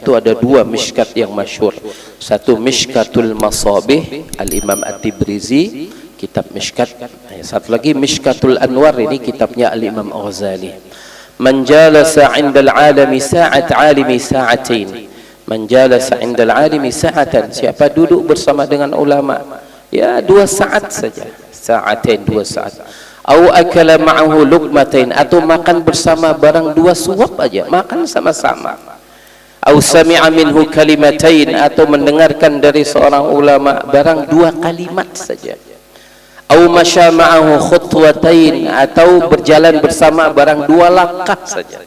itu ada dua mishkat yang masyhur. Satu Mishkatul Masabih Al-Imam At-Tibrizi, kitab Mishkat. Satu lagi Mishkatul Anwar, ini kitabnya Al-Imam Ghazali. Man jalasa 'indal 'alami sa'at 'alimi sa'atain. Man jalasa 'indal 'alimi sa'atan, siapa duduk bersama dengan ulama ya 2 saat saja, sa'atain 2 saat. Au akala ma'ahu luqmatain, atau makan bersama barang 2 suap aja, makan sama-sama. Au sami'a minhu kalimatain, atau mendengarkan dari seorang ulama barang 2 kalimat saja. Au masya ma'ahu khutwatain, atau berjalan bersama barang 2 langkah saja.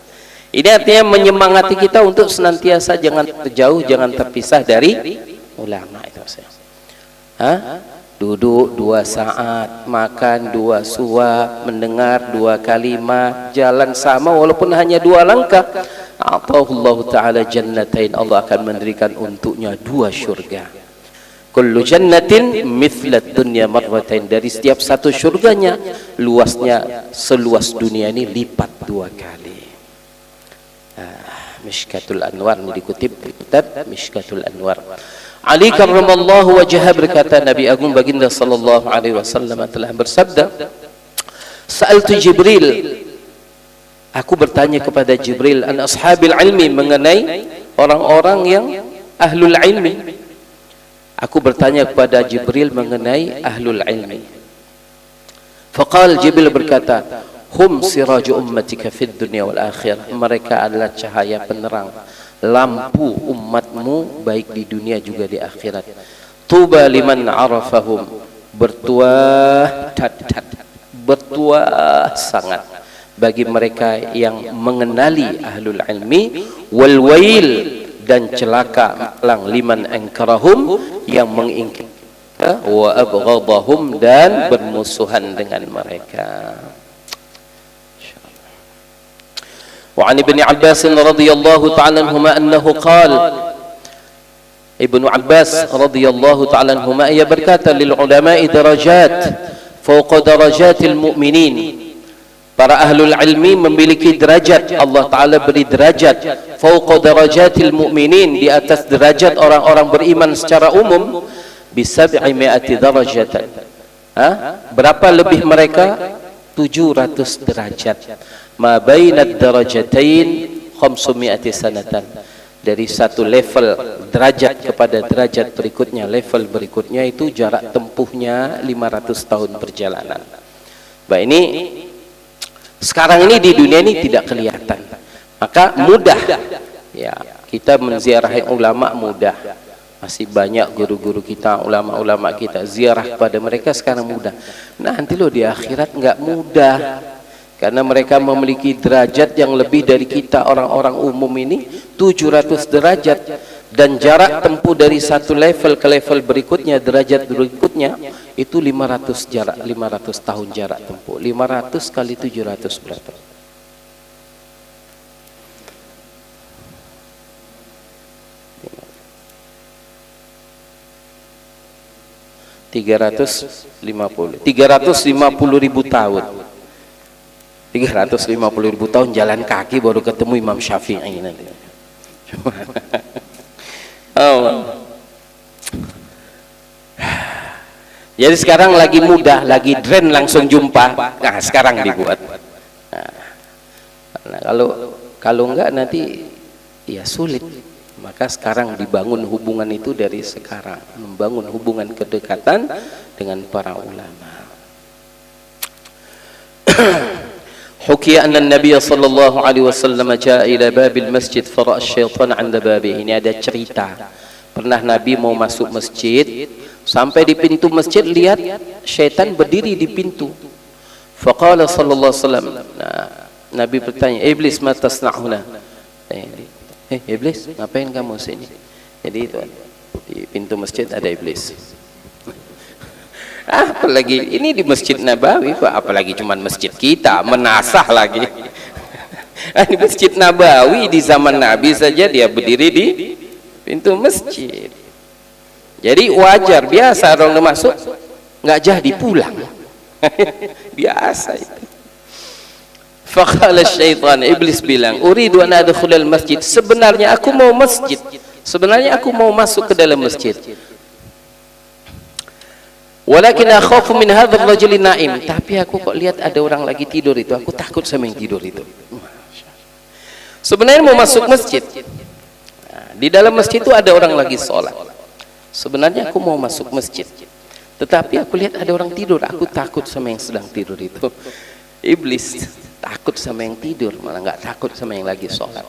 Ini artinya menyemangati kita untuk senantiasa jangan terjauh, jangan terpisah dari ulama itu saya. Duduk 2 saat, makan 2 suap, mendengar 2 kalimat, jalan sama walaupun hanya 2 langkah. Allah Ta'ala jannatain, Allah akan memberikan untuknya 2 syurga. Kullu jannatin mithlat dunya marratain, dari setiap satu syurganya luasnya seluas dunia ini lipat 2 kali. Mishkatul Anwar ini dikutip kitab Mishkatul Anwar. Ali karramallahu wajhah, berkata Nabi Agung Baginda sallallahu alaihi wasallam telah bersabda, Sa'altu Jibril, aku bertanya kepada Jibril, an ashabil ilmi, mengenai orang-orang yang ahlul ilmi. Aku bertanya kepada Jibril mengenai ahlul ilmi. Faqal, Jibril berkata, hum siraju ummatika fid dunya wal akhirah, mereka adalah cahaya penerang lampu umatmu baik di dunia juga di akhirat. Tuba liman arafahum, bertuah sangat bagi mereka yang mengenali ahlul ilmi. Wal wail, dan celaka lang liman angkarahum, yang mengingkari wa abghadahum, dan bermusuhan dengan mereka. وعن ابن عباس رضي الله تعالى عنهما أنه قال, Ibnu Abbas radhiyallahu ta'ala anhuma ia berkata, lil ulama'i darajat fawqa darajatil mu'minin, para ahlul ilmi memiliki derajat, Allah Ta'ala beri derajat fawqa darajatil mu'minin, di atas derajat orang-orang beriman secara umum, bisab'i mi'ati darajatan. Berapa lebih mereka? 700 derajat. Ma bainad darajatain 500 sanatan, dari satu level derajat kepada derajat berikutnya, level berikutnya itu jarak tempuhnya 500 tahun perjalanan. Ini sekarang ini di dunia ini tidak kelihatan, maka mudah ya kita menziarahi ulama, mudah. Masih banyak guru-guru kita, ulama-ulama kita, ziarah kepada mereka sekarang mudah. Nah, nanti lo di akhirat nggak mudah, karena mereka memiliki derajat yang lebih dari kita orang-orang umum ini, 700 derajat, dan jarak tempuh dari satu level ke level berikutnya, derajat berikutnya itu 500 tahun jarak tempuh. 500 kali 700 berapa? 350 ribu tahun. 350 ribu tahun jalan kaki baru ketemu Imam Syafi'i nanti. Jadi sekarang lagi mudah, lagi tren langsung jumpa. Nah, sekarang dibuat. Nah, kalau enggak nanti ya sulit. Maka sekarang dibangun hubungan itu dari sekarang, membangun hubungan kedekatan dengan para ulama. Hukiya anna Nabi sallallahu alaihi wasallam jaa ila babil masjid fara'a syaitan 'inda babihi. Ini ada cerita. Pernah Nabi mau masuk masjid, sampai di pintu masjid lihat syaitan berdiri di pintu. Faqala sallallahu alaihi wasallam. Nah, Nabi bertanya, "Iblis, ma tasna'una?" Iblis, ngapain kamu sini? Jadi itu di pintu masjid ada iblis. Apalagi ini di Masjid Nabawi, apalagi cuman masjid kita, menasah lagi. Di Masjid Nabawi di zaman Nabi saja dia berdiri di pintu masjid. Jadi wajar, biasa orang masuk nggak jadi pulang. Biasa itu. Faqala syaitan, iblis bilang, uridu an adkhulal masjid, sebenarnya aku mau masjid, sebenarnya aku mau masuk ke dalam masjid. Walakin akhafu min hadzal rajuli naim, tapi aku kok lihat ada orang lagi tidur itu, aku takut sama yang tidur itu. Sebenarnya mau masuk masjid. Nah, di dalam masjid itu ada orang lagi sholat. Sebenarnya aku mau masuk masjid, tetapi aku lihat ada orang tidur, aku takut sama yang sedang tidur itu. Iblis takut sama yang tidur, malah nggak takut sama yang lagi sholat.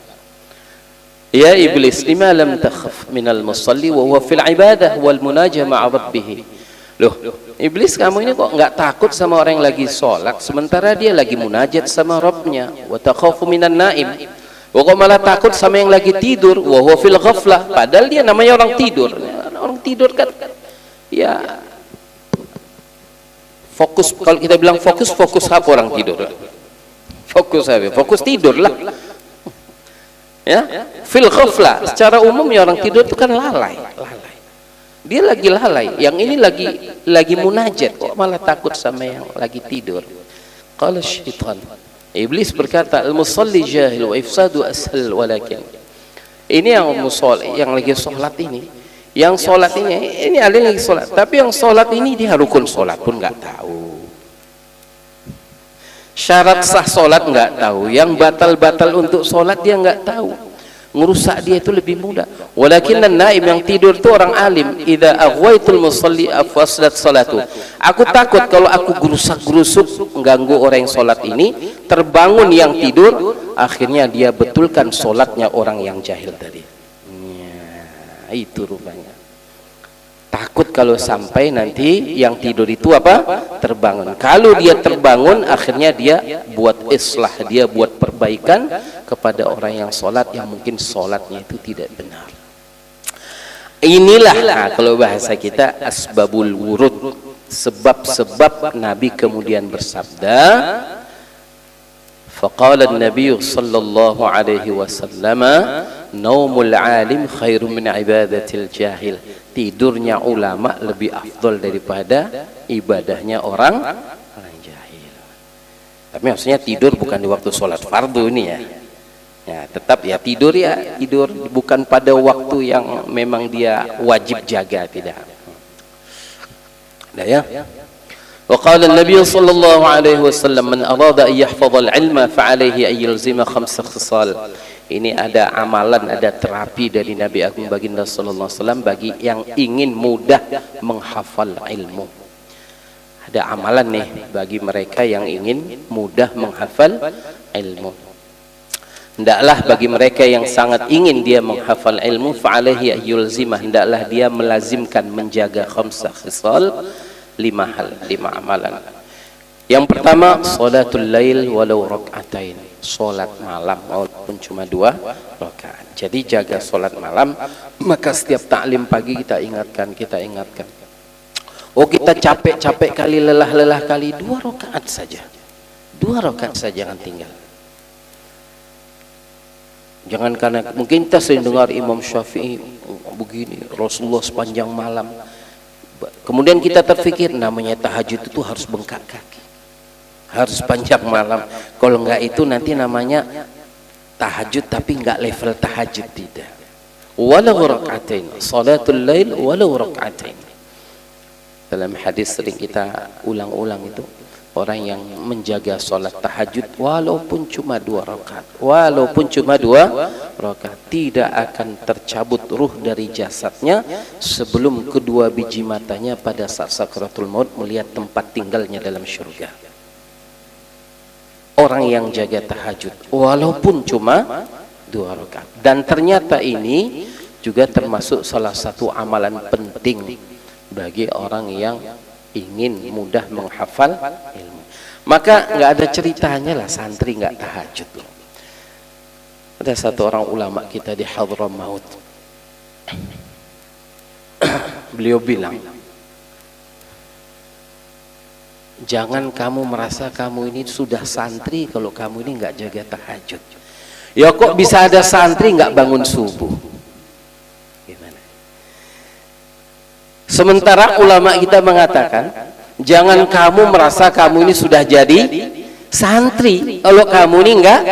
Ya iblis, lima lam takhaf minal musalli wa huwa fil ibadah wal munajah ma'a rabbih. Loh, iblis, kamu ini kok nggak takut sama orang yang lagi sholat sementara dia lagi munajat sama Rabbnya. Wa takhafu minan naim, kok malah takut sama yang lagi tidur. Wa huwa fil ghaflah, padahal dia namanya orang tidur. Orang tidur kan ya fokus, kalau kita bilang fokus apa orang tidur? Fokus apa? Fokus tidur lah. Ya, fil ghaflah. Secara umum ya orang tidur itu kan lalai. Dia lagi lalai, yang ini lagi munajat, kok malah takut sama yang lagi tidur. Qala syaitan, iblis berkata, al-musalli jahil wa ifsadu ashal, walakin ini yang musalli, yang lagi sholat ini, yang sholat ini ada lagi sholat, tapi yang sholat ini dia rukun sholat pun nggak tahu, syarat sah sholat nggak tahu, yang batal untuk sholat dia nggak tahu. Ngerusak dia itu lebih mudah. Walakin naim, yang tidur itu orang alim, idza aghwaitul musalli afsadat salatu. Aku takut kalau aku gerusak-gerusuk mengganggu orang yang sholat ini, terbangun yang tidur, akhirnya dia betulkan sholatnya orang yang jahil tadi. Ya, itu rupanya. Takut kalau sampai nanti yang tidur itu apa? Terbangun. Kalau dia terbangun, akhirnya dia buat islah, dia buat perbaikan kepada orang yang sholat yang mungkin sholatnya itu tidak benar. Inilah, nah, kalau bahasa kita asbabul wurud, sebab-sebab Nabi kemudian bersabda, faqala an-nabiy sallallahu alaihi wasallam, naumul alim khairum min ibadatil jahil. Tidurnya ulama lebih afdol daripada ibadahnya orang jahil. Tapi maksudnya tidur bukan di waktu sholat fardu ini ya. Ya, tetap ya tidur bukan pada waktu yang memang dia wajib jaga, tidak. Nah ya. Wa qala an-nabiy sallallahu alaihi wasallam, man arada an yahfadha al-ilma fa alayhi an yulzima khamsa khisal. Ini ada amalan, ada terapi dari Nabi Agung Baginda sallallahu alaihi wasallam bagi yang ingin mudah menghafal ilmu. Ada amalan nih bagi mereka yang ingin mudah menghafal ilmu. Hendaklah bagi mereka yang sangat ingin dia menghafal ilmu, fa'alaihi ayyulzimah, hendaklah dia melazimkan menjaga khamsah khisal, 5 hal, 5 amalan. Yang pertama, salatul lail walau rak'atain, salat malam walaupun cuma 2 rakaat. Jadi jaga salat malam, maka setiap taklim pagi kita ingatkan. Oh, kita capek kali, lelah kali, 2 rakaat saja. 2 rakaat saja, jangan tinggal. Jangan karena mungkin kita sering dengar Imam Syafi'i begini, Rasulullah sepanjang malam. Kemudian kita terfikir namanya tahajud itu harus bengkak kaki, harus panjang malam. Kalau enggak itu nanti namanya tahajud tapi enggak level tahajud, tidak. Walau rak'atain, salatul lail walau rak'atain. Dalam hadis sering kita ulang-ulang itu, orang yang menjaga salat tahajud walaupun cuma 2 rakaat, walaupun cuma 2 rakaat, tidak akan tercabut ruh dari jasadnya sebelum kedua biji matanya pada saat sakaratul maut melihat tempat tinggalnya dalam surga. Orang yang jaga tahajud walaupun cuma 2 rakaat. Dan ternyata ini juga termasuk salah satu amalan penting bagi orang yang ingin mudah menghafal ilmu. Maka nggak ada ceritanya lah santri nggak tahajud. Ada satu orang ulama kita di Hadramaut, beliau bilang, jangan kamu merasa kamu ini sudah santri kalau kamu ini nggak jaga tahajud. Ya kok bisa ada santri nggak bangun subuh? Gimana? Sementara ulama kita mengatakan, jangan kamu merasa kamu ini sudah jadi santri, kalau kamu ini enggak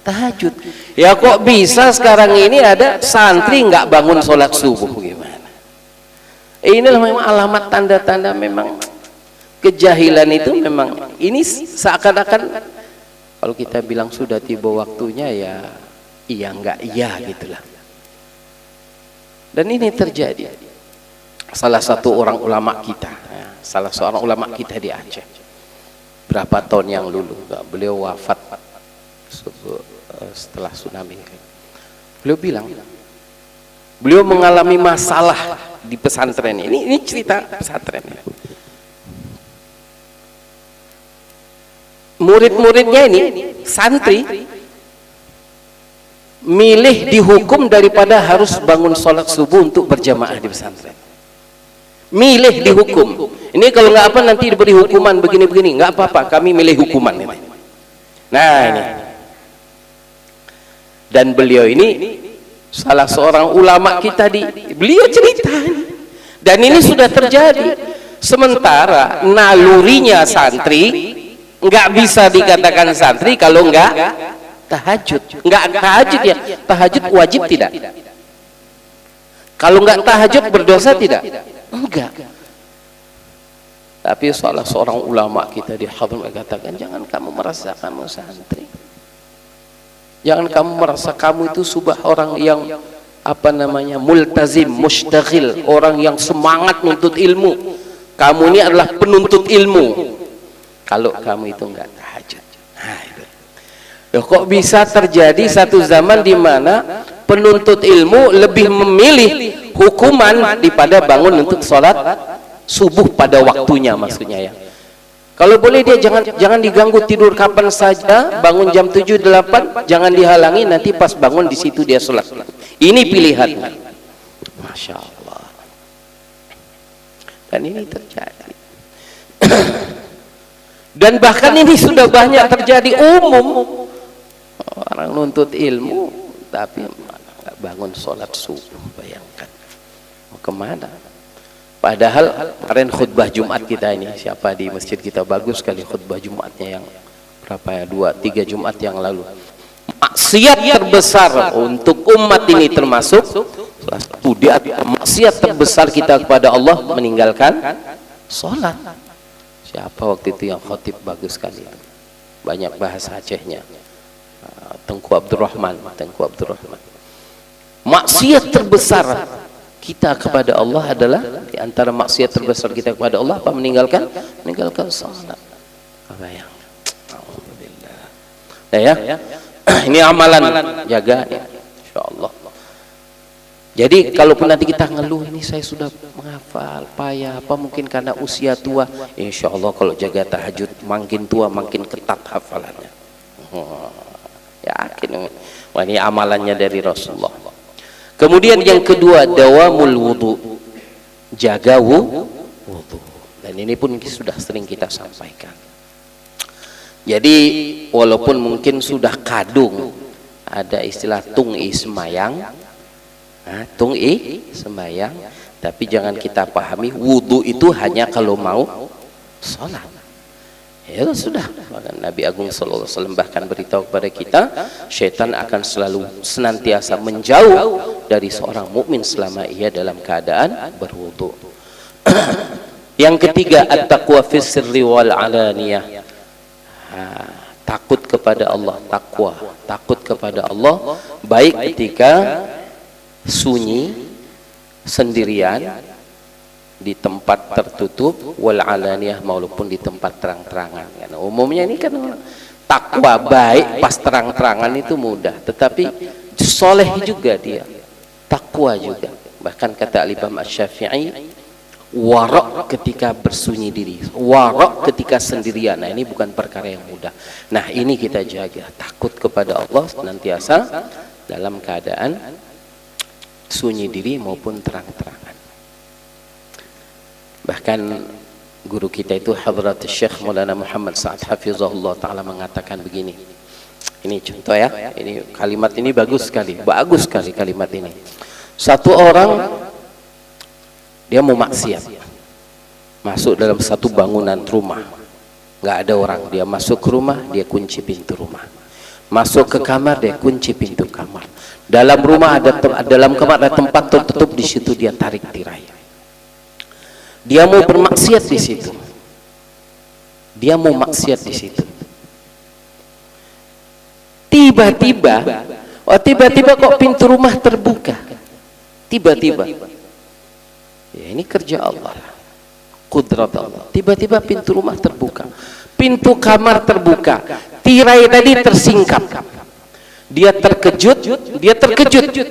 tahajud. Ya kok bisa sekarang ini ada santri enggak bangun sholat subuh, gimana? Inilah memang alamat tanda-tanda memang kejahilan itu. Memang ini seakan-akan kalau kita bilang sudah tiba waktunya, ya iya enggak iya gitulah. Dan ini terjadi. Salah satu orang ulama kita, salah seorang ulama kita di Aceh, berapa tahun yang lalu, beliau wafat setelah tsunami. Beliau bilang, beliau mengalami masalah di pesantren ini. Ini cerita pesantren. Murid-muridnya ini santri milih dihukum daripada harus bangun sholat subuh untuk berjamaah di pesantren. Milih dihukum. Ini kalau nggak apa nanti diberi hukuman begini-begini, nggak apa-apa, kami milih hukuman ini. Nah ini. Dan beliau ini salah seorang ulama kita beliau cerita ini. Dan ini sudah terjadi. Sementara nalurinya santri nggak bisa dikatakan santri kalau nggak tahajud. Nggak tahajud ya, tahajud wajib tidak? Kalau nggak tahajud berdosa tidak? Enggak. Tapi salah seorang ulama kita di Hadramaut katakan, jangan kamu merasa kamu santri, jangan kamu merasa kamu itu subah orang yang multazim, mustaghil, orang yang semangat menuntut ilmu. Kamu ini adalah penuntut ilmu kalau kamu itu enggak tahajud. Nah, itu. Ya, kok bisa terjadi satu zaman di mana penuntut ilmu lebih memilih hukuman daripada bangun untuk sholat subuh pada waktunya, maksudnya ya. Kalau boleh dia jangan diganggu tidur kapan saja, bangun jam 7, 8, jangan dihalangi, nanti pas bangun di situ dia sholat. Ini pilihannya. Masya Allah. Dan ini terjadi. Dan bahkan ini sudah banyak terjadi umum. Orang nuntut ilmu tapi nggak bangun sholat subuh, bayangkan mau kemana? Padahal kemarin khutbah Jumat kita ini, siapa di masjid kita bagus sekali khutbah Jumatnya yang berapa ya, 2-3 Jumat yang lalu. Maksiat terbesar untuk umat ini termasuk maksiat terbesar kita kepada Allah meninggalkan sholat. Siapa waktu itu yang khotib bagus sekali, banyak bahasa Acehnya, Tengku Abdurrahman. Maksiat terbesar kita kepada Allah adalah, di antara maksiat terbesar kita kepada Allah apa? Meninggalkan salat. Bayangkan. Alhamdulillah. Nah, ya. Ini amalan, jaga ya, insyaallah. Jadi kalaupun nanti kita ngeluh, ini saya sudah menghafal payah apa, mungkin karena usia tua, insyaallah kalau jaga tahajud makin tua makin ketat hafalannya. Yakin. Wah, ini amalannya dari Rasulullah. Kemudian yang kedua, dawamul wudu, jaga wudu. Dan ini pun sudah sering kita sampaikan. Jadi walaupun mungkin sudah kadung ada istilah tung'i sembayang, sembayang, tapi jangan kita pahami wudu itu hanya kalau mau sholat. Ya sudah, Nabi Agung sallallahu alaihi wasallam bahkan beritahu kepada kita, syaitan akan selalu senantiasa menjauh dari seorang mukmin selama ia dalam keadaan berwudu. Yang ketiga, at-taqwa fis sirri wal alaniyah. Takut kepada Allah, takut kepada Allah baik ketika sunyi sendirian di tempat tertutup, wal alaniyah, maupun di tempat terang-terangan. Karena umumnya ini kan takwa baik pas terang-terangan itu mudah, tetapi soleh juga dia, takwa juga. Bahkan kata Al-Imam Asy-Syafi'i, warok ketika bersunyi diri, warok ketika sendirian. Nah, ini bukan perkara yang mudah. Nah, ini kita jaga, takut kepada Allah senantiasa dalam keadaan sunyi diri maupun terang-terangan. Bahkan guru kita itu Hadrat Syekh Maulana Muhammad Sa'ad Hafizahullah Ta'ala mengatakan begini. Ini contoh ya, ini kalimat ini bagus sekali kalimat ini. Satu orang dia mau maksiat, masuk dalam satu bangunan rumah, nggak ada orang. Dia masuk ke rumah, dia kunci pintu rumah. Masuk ke kamar, dia kunci pintu kamar. Dalam rumah dalam kamar ada tempat tertutup, di situ dia tarik tirai. Dia mau bermaksiat di situ. Dia mau maksiat di situ. Tiba-tiba kok pintu rumah terbuka. Tiba-tiba. Ya, ini kerja Allah. Kudrat Allah. Tiba-tiba pintu rumah terbuka. Pintu kamar terbuka. Tirai tadi tersingkap. Dia terkejut.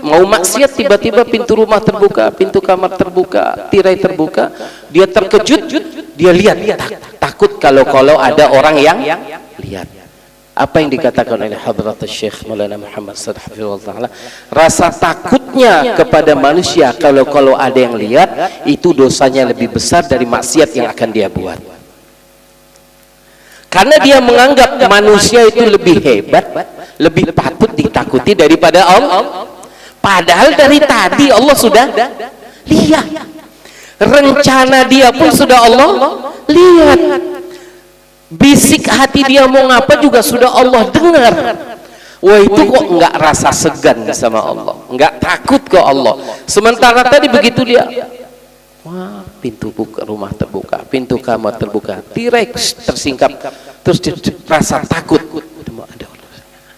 Mau maksiat, tiba-tiba pintu rumah terbuka, pintu kamar terbuka, tirai terbuka. Dia terkejut. Dia lihat. Takut kalau ada orang yang lihat. Apa yang dikatakan oleh Hadrat Syekh Maulana Muhammad Sadhafirullah Ta'ala, rasa takutnya kepada manusia kalau ada yang lihat, itu dosanya lebih besar dari maksiat yang akan dia buat. Karena dia menganggap manusia itu lebih hebat, lebih patut ditakuti daripada Allah. Padahal dari tadi Allah sudah lihat. Rencana dia pun sudah Allah lihat. Bisik hati dia mau ngapa juga sudah Allah dengar. Wah, itu kok nggak rasa segan sama Allah, nggak takut ke Allah. Sementara tadi begitu dia, wah, pintu rumah terbuka, pintu kamar terbuka, tirai tersingkap, terus dia rasa takut. Ada Allah,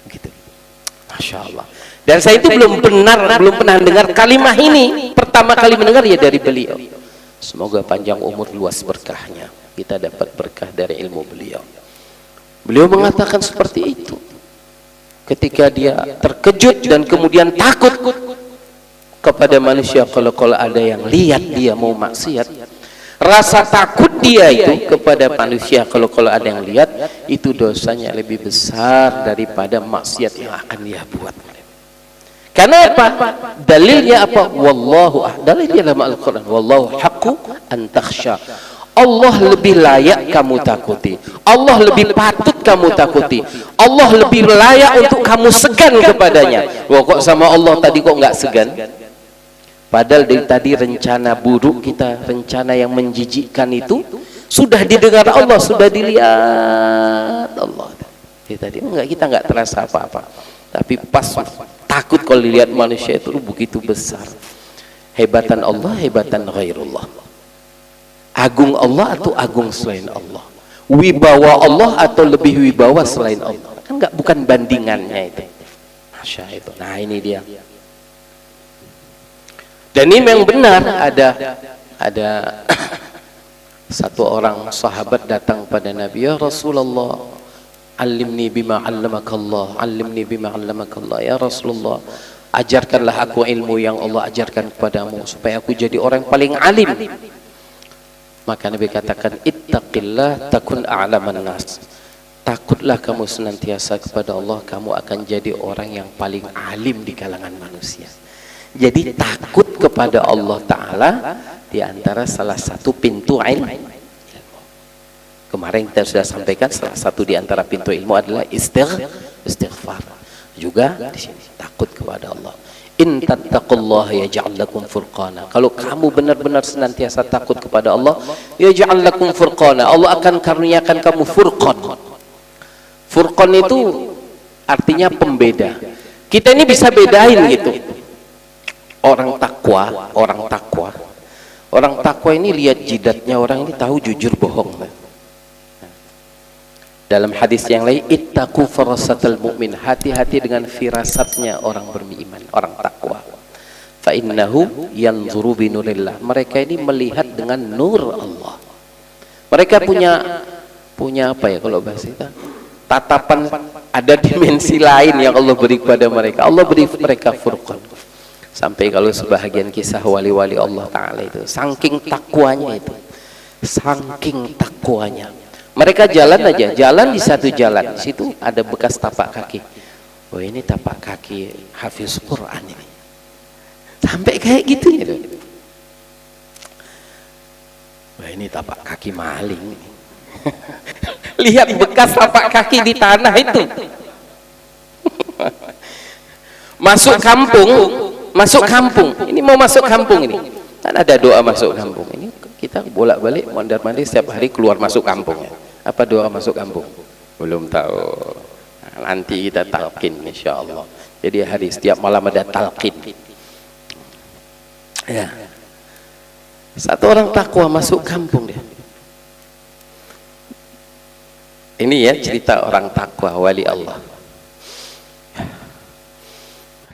gitu. Masya Allah. Dan saya itu belum pernah dengar kalimat ini. Pertama kali mendengar ya dari beliau. Semoga panjang umur, luas berkahnya. Kita dapat berkah dari ilmu beliau. Beliau mengatakan seperti itu ketika dia terkejut dan kemudian takut kepada manusia kalau ada yang lihat dia mau maksiat. Rasa takut dia itu kepada manusia kalau ada yang lihat, itu dosanya lebih besar daripada maksiat yang akan dia buat. Karena apa? Dalilnya apa? Dalilnya dalam Al-Quran, wallahu haqqu an takhsha. Allah lebih layak kamu takuti. Allah lebih patut kamu takuti. Allah lebih layak untuk kamu segan kepadanya. Wah, kok sama Allah tadi kok nggak segan? Padahal dari tadi rencana buruk kita, rencana yang menjijikkan itu sudah didengar Allah, sudah dilihat Allah. Jadi tadi kita nggak terasa apa-apa. Tapi pas takut kalau dilihat manusia itu begitu besar. Hebatan Allah, hebatan ghairullah. Agung Allah atau agung selain Allah, wibawa Allah atau lebih wibawa selain Allah, kan bukan bandingannya itu. Masya itu. Nah, ini dia. Dan ini memang benar, ada satu orang sahabat datang pada Nabi, ya Rasulullah, alimni bima 'allamakallah, alimni bima 'allamakallah. Ya Rasulullah, ajarkanlah aku ilmu yang Allah ajarkan kepadamu supaya aku jadi orang yang paling alim. Maka Nabi katakan, ittaqillah takun a'laman nas. Takutlah kamu senantiasa kepada Allah, kamu akan jadi orang yang paling alim di kalangan manusia. Jadi takut kepada Allah Ta'ala di antara salah satu pintu ilmu. Kemarin kita sudah sampaikan salah satu di antara pintu ilmu adalah istighfar. Juga di sini takut kepada Allah. In tattaqullaha yaj'al lakum furqana. Kalau kamu benar-benar senantiasa takut kepada Allah, yaj'al lakum furqana. Allah akan karuniakan kamu furqan. Furqan itu artinya pembeda. Kita ini bisa bedain gitu. Orang takwa ini lihat jidatnya orang ini tahu jujur bohong. Dalam hadis yang lain, ittaqu farasatal mu'min, hati-hati dengan firasatnya orang beriman, orang takwa. Fa innahu yanzuru bi nurillah. Mereka ini melihat dengan nur Allah. Mereka punya apa ya kalau bahasa kita? Tatapan, ada dimensi lain yang Allah beri kepada mereka. Allah beri mereka furqan. Sampai kalau sebahagian kisah wali-wali Allah Ta'ala itu, saking takwanya itu, saking takwanya. Mereka jalan aja, jalan di satu jalan, di situ ada bekas tapak kaki. Oh, ini tapak kaki hafiz Quran ini. Sampai kayak gitu gitu. Wah, ini tapak kaki maling. Lihat bekas tapak kaki di tanah itu. Masuk kampung. Ini mau masuk kampung ini. Kan ada doa masuk kampung ini. Kita bolak-balik mondar-mandir setiap hari keluar masuk kampung ya. Apa doa masuk kampung? Belum tahu. Nanti kita talqin insyaallah. Jadi hari setiap malam ada talqin. Ya. Satu orang takwa masuk kampung dia. Ini ya cerita orang takwa wali Allah.